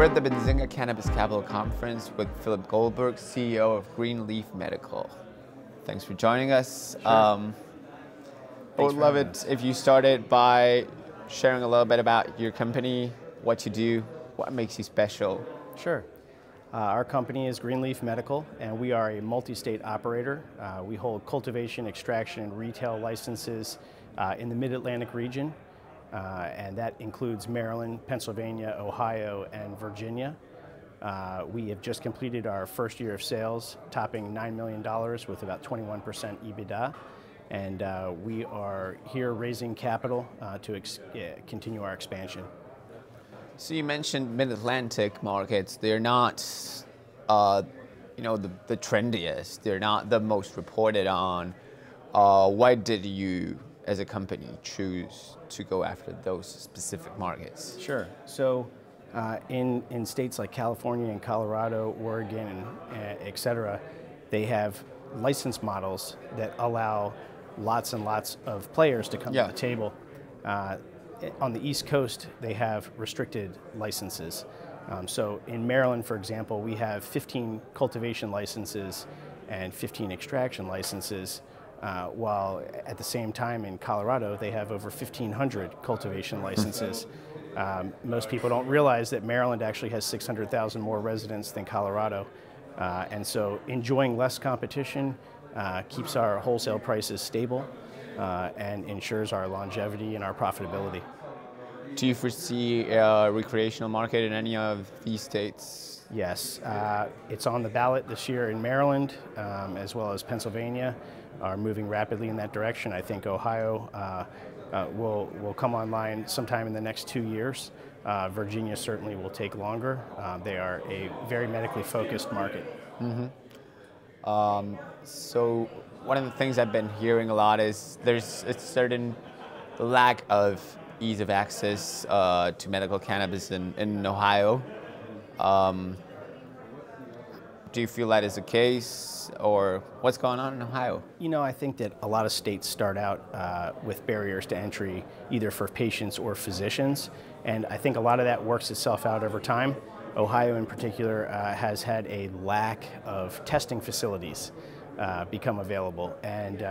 We're at the Benzinga Cannabis Capital Conference with Phillip Goldberg, CEO of Greenleaf Medical. Thanks for joining us. Sure. I would love it if you started by sharing a little bit about your company, what you do, what makes you special. Sure. Our company is Greenleaf Medical, and we are a multi-state operator. We hold cultivation, extraction, and retail licenses in the Mid-Atlantic region, and that includes Maryland, Pennsylvania, Ohio, and Virginia. We have just completed our first year of sales, topping $9 million with about 21% EBITDA, and we are here raising capital to continue our expansion. So you mentioned Mid-Atlantic markets. They're not, the trendiest. They're not the most reported on. Why did you, as a company, choose to go after those specific markets? Sure. So in states like California and Colorado, Oregon, and et cetera, they have license models that allow lots and lots of players to come to the table. On the East Coast, they have restricted licenses. So in Maryland, for example, we have 15 cultivation licenses and 15 extraction licenses, while at the same time in Colorado, they have over 1,500 cultivation licenses. Most people don't realize that Maryland actually has 600,000 more residents than Colorado. And so enjoying less competition keeps our wholesale prices stable and ensures our longevity and our profitability. Do you foresee a recreational market in any of these states? Yes, it's on the ballot this year in Maryland, as well as Pennsylvania are moving rapidly in that direction. I think Ohio will come online sometime in the next 2 years. Virginia certainly will take longer. They are a very medically focused market. Mm-hmm. So one of the things I've been hearing a lot is there's a certain lack of ease of access to medical cannabis in Ohio. Do you feel that is the case, or what's going on in Ohio? You know, I think that a lot of states start out with barriers to entry, either for patients or physicians, and I think a lot of that works itself out over time. Ohio in particular has had a lack of testing facilities become available, and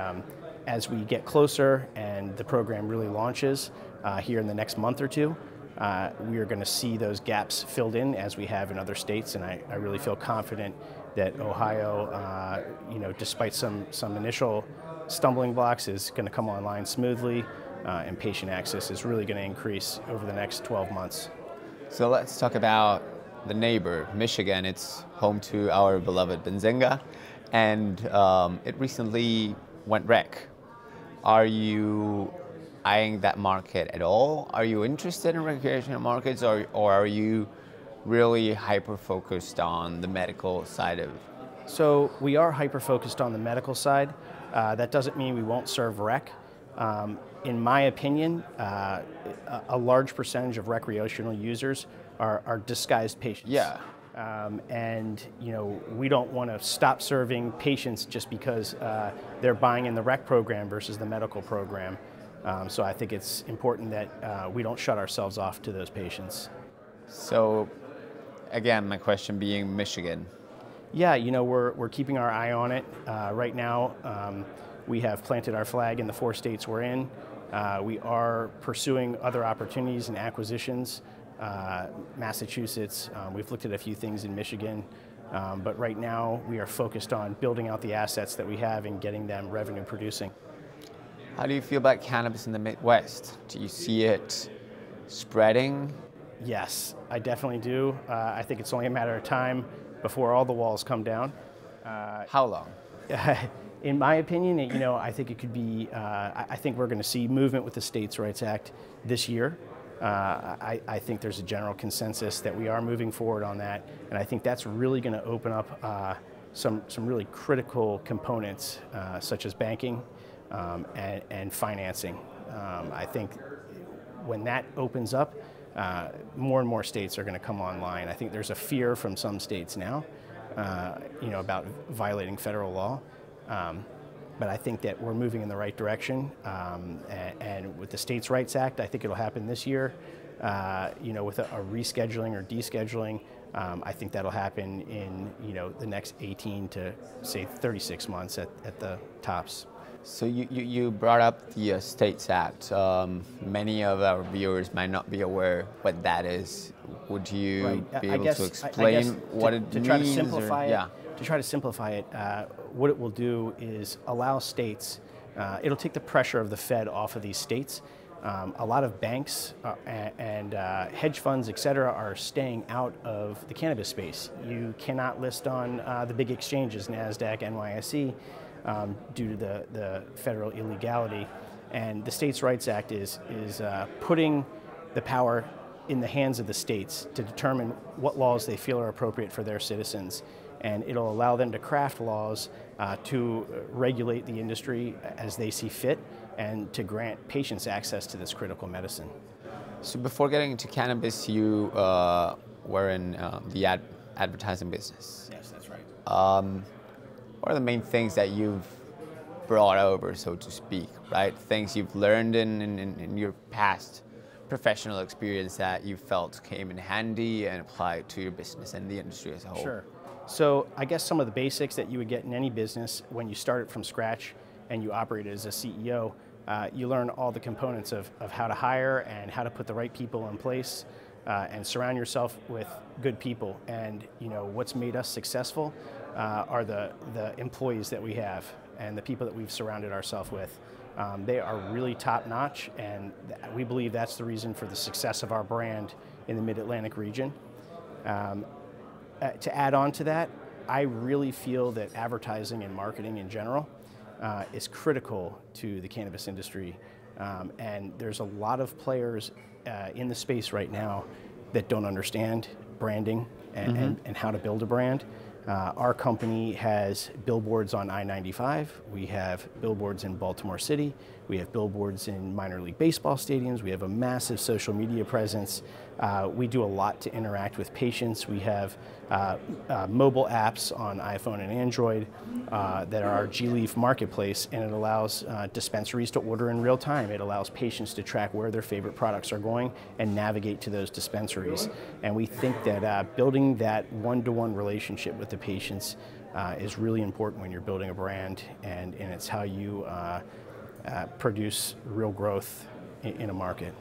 as we get closer and the program really launches here in the next month or two, we are going to see those gaps filled in as we have in other states, and I really feel confident that Ohio, despite some initial stumbling blocks, is going to come online smoothly, and patient access is really going to increase over the next 12 months. So let's talk about the neighbor, Michigan. It's home to our beloved Benzinga, and it recently went rec. Are you eyeing that market at all? Are you interested in recreational markets, or are you really hyper-focused on the medical side of it? So we are hyper-focused on the medical side. That doesn't mean we won't serve rec. In my opinion, a large percentage of recreational users are disguised patients. Yeah. And we don't want to stop serving patients just because they're buying in the rec program versus the medical program. So I think it's important that we don't shut ourselves off to those patients. So, again, my question being Michigan. Yeah, we're keeping our eye on it. Right now, we have planted our flag in the 4 states we're in. We are pursuing other opportunities and acquisitions. Massachusetts, we've looked at a few things in Michigan, but right now we are focused on building out the assets that we have and getting them revenue producing. How do you feel about cannabis in the Midwest? Do you see it spreading? Yes, I definitely do. I think it's only a matter of time before all the walls come down. How long? In my opinion, I think it could be, I think we're going to see movement with the States' Rights Act this year. I think there's a general consensus that we are moving forward on that, and I think that's really going to open up some really critical components, such as banking and financing. I think when that opens up, more and more states are going to come online. I think there's a fear from some states now, about violating federal law. But I think that we're moving in the right direction. And with the States' Rights Act, I think it'll happen this year. with a rescheduling or descheduling. I think that'll happen in the next 18 to say 36 months at the tops. So you brought up the States Act. Many of our viewers might not be aware what that is. Would you be able to explain what it means? To try to simplify it, what it will do is allow states, it'll take the pressure of the Fed off of these states. A lot of banks and hedge funds, et cetera, are staying out of the cannabis space. You cannot list on the big exchanges, NASDAQ, NYSE, due to the federal illegality. And the States Rights Act is putting the power in the hands of the states to determine what laws they feel are appropriate for their citizens. And it'll allow them to craft laws to regulate the industry as they see fit and to grant patients access to this critical medicine. So before getting into cannabis, you were in the advertising business. Yes, that's right. What are the main things that you've brought over, so to speak, right? Things you've learned in your past professional experience that you felt came in handy and applied to your business and the industry as a whole? Sure. So I guess some of the basics that you would get in any business when you start it from scratch and you operate as a CEO, you learn all the components of how to hire and how to put the right people in place and surround yourself with good people. And what's made us successful are the employees that we have and the people that we've surrounded ourselves with. They are really top-notch, and we believe that's the reason for the success of our brand in the Mid-Atlantic region. To add on to that, I really feel that advertising and marketing in general is critical to the cannabis industry. And there's a lot of players in the space right now that don't understand branding and how to build a brand. Our company has billboards on I-95. We have billboards in Baltimore City. We have billboards in minor league baseball stadiums. We have a massive social media presence. We do a lot to interact with patients. We have mobile apps on iPhone and Android that are our G-Leaf marketplace, and it allows dispensaries to order in real time. It allows patients to track where their favorite products are going and navigate to those dispensaries. And we think that building that one-to-one relationship with the patients is really important when you're building a brand, and it's how you produce real growth in a market.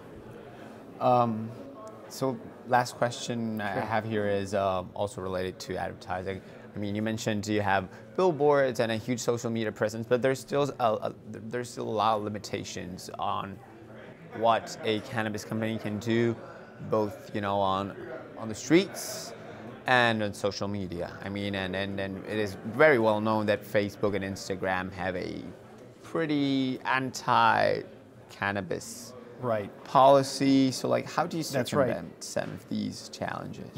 So last question I have here is also related to advertising. I mean, you mentioned you have billboards and a huge social media presence, but there's still a lot of limitations on what a cannabis company can do, both on the streets and on social media. I mean, and it is very well known that Facebook and Instagram have a pretty anti-cannabis policy. So, like, how do you circumvent some of these challenges?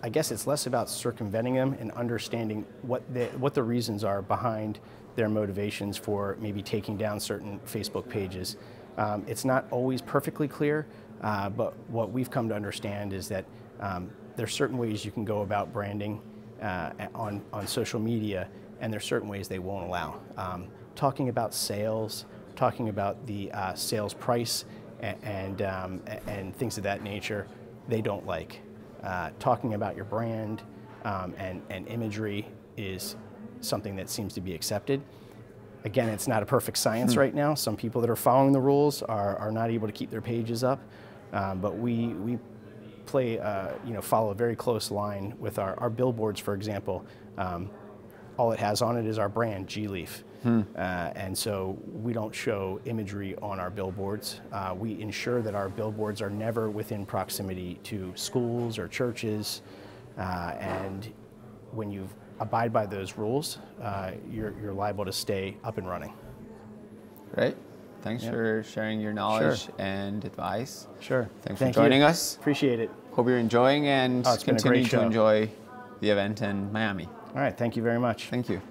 I guess it's less about circumventing them and understanding what the reasons are behind their motivations for maybe taking down certain Facebook pages. It's not always perfectly clear, but what we've come to understand is that there's certain ways you can go about branding on social media, and there's certain ways they won't allow. Talking about sales, talking about the sales price and things of that nature, they don't like. Talking about your brand and imagery is something that seems to be accepted. Again, it's not a perfect science right now. Some people that are following the rules are not able to keep their pages up, but we follow a very close line with our billboards, for example. All it has on it is our brand, G-Leaf. And so we don't show imagery on our billboards. We ensure that our billboards are never within proximity to schools or churches. And when you abide by those rules, you're liable to stay up and running. Great. Thanks for sharing your knowledge and advice. Sure. Thanks for joining us. Appreciate it. Hope you're enjoying and it's been a continue great to show. enjoy the event in Miami. All right. Thank you very much. Thank you.